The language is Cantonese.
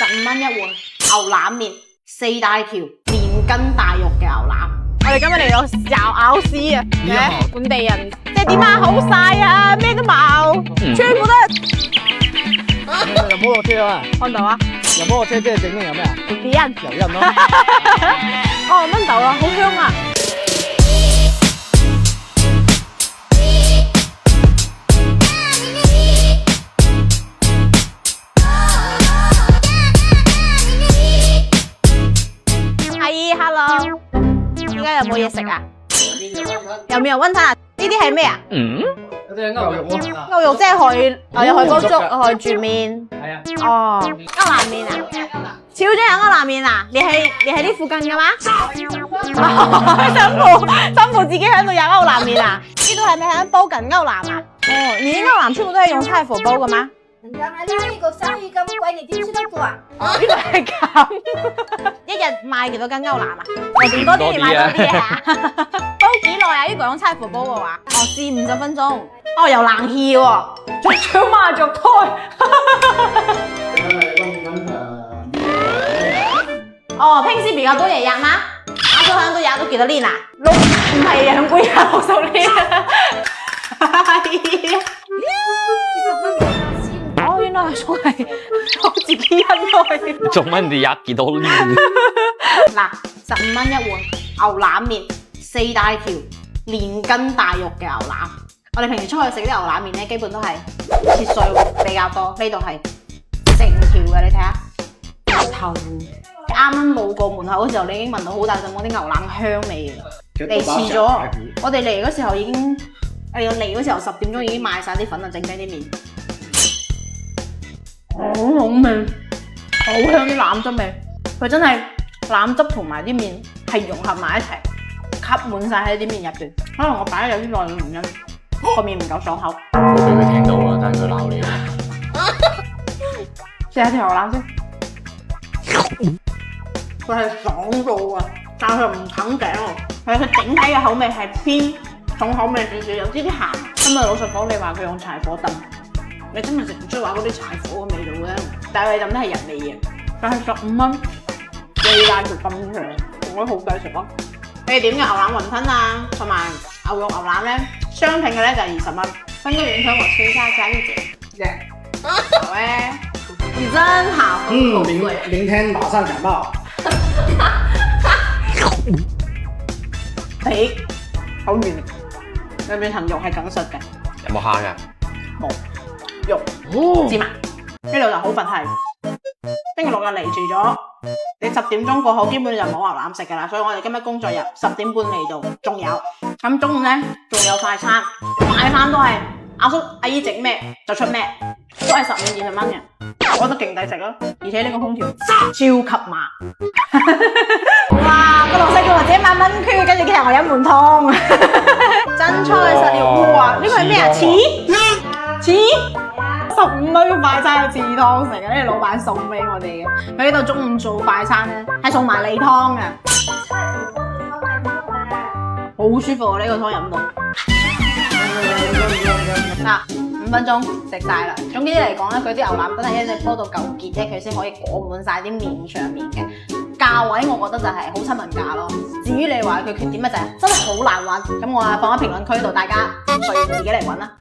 15蚊一碗牛腩麵，4大條連筋大肉嘅牛腩。我哋今日嚟到咬絲啊，本地人即係點啊？好晒啊，咩都冇，全部都係。有冇落車啊？看到啊？有冇落車即係整嘅有咩啊？啲人油印咯。哦，炆豆啊，好香啊！阿姨 ，hello， 依家有冇嘢食啊？有沒有溫餐？呢啲係咩啊？嗰啲係牛肉喎。牛肉即係海，有海波粥、海住麵。係啊。哦，歐腩麵啊？超中意歐腩麵啊？你係呢附近嘅嗎？辛苦自己喺度有歐腩麵啊？呢度係咪喺煲緊歐腩啊？哦，你啲歐腩全部都係用菜脯煲嘅嗎？人家呢個生意咁貴，你點吃得過啊？原來係咁，一日賣幾多斤歐腩啊？我點多啲，你賣多啲啊？煲幾耐啊？呢個用菜脯煲嘅話，哦，40-50分鐘。哦，有冷氣喎，仲要麻雀台。哦，平時比較多人飲嗎？亞洲香都飲到幾多年啊？唔係養龜啊，60年。哦，原來仲係我自己人來。做乜你飲幾多年？嗱，15蚊一碗牛腩麵，4大條連筋大肉嘅牛腩。我哋平時出去食啲牛腩麵咧，基本都係切碎比較多，呢度係成條嘅，你睇下牛頭。啱啱路過門口嗰時候，你已經聞到好大陣嗰啲牛腩香味嘅。嚟遲咗，我哋嚟嗰時候已經，我哋嚟嗰時候10點鐘已經賣晒啲粉啊，剩低啲麵。好好味，好香啲腩汁味，佢真係腩汁同埋啲麵係融合埋一齊，吸滿晒喺啲麵入邊。可能我擺得有啲耐嘅原因，個麵唔夠爽口。佢會聽到啊，但係佢鬧你。試下條牛腩先，佢係爽到啊，但係佢唔啃頸喎。佢整體嘅口味係偏重口味少少，有啲啲鹹。咁啊，老實講，你話佢用柴火燉。你真係食唔出話嗰啲柴火嘅味道嘅，但係佢浸得係人味嘅。但係15蚊，4大條咁長，我覺得好抵食咯。你哋點嘅牛腩雲吞啊，同埋牛肉牛腩咧，相拼嘅咧就係20蚊。分個圓圈我吃一下加一點。好誒，你真好。明天馬上感冒。皮好軟，裏面層肉係緊實嘅。有冇蝦㗎？冇。肉芝麻呢度就好佛系，星期6日嚟住咗，你10點鐘過後基本就冇牛腩食噶啦，所以我哋今日工作日10點半嚟到，仲有咁中午咧仲有快餐，快餐都係阿叔阿姨整咩就出咩，都係15-20蚊嘅，我覺得勁抵食咯，而且呢個空調超級麻，哇個老細叫我自己買蚊區，跟住叫我飲碗湯，真材實料，哇呢個係咩啊？翅？15蚊嘅快餐有翅湯食嘅，呢個老闆送俾我哋嘅。佢呢度中午做快餐咧，係送埋例湯嘅，好舒服啊！呢個湯飲到。嗱，5分鐘食晒啦。總之嚟講咧，佢啲牛腩真係一隻波到夠結啫，佢先可以裹滿晒啲麵上面嘅。價位我覺得就係好親民價咯。至於你話佢缺點咧，就係真係好難揾。咁我放喺評論區度，大家隨自己嚟揾啦。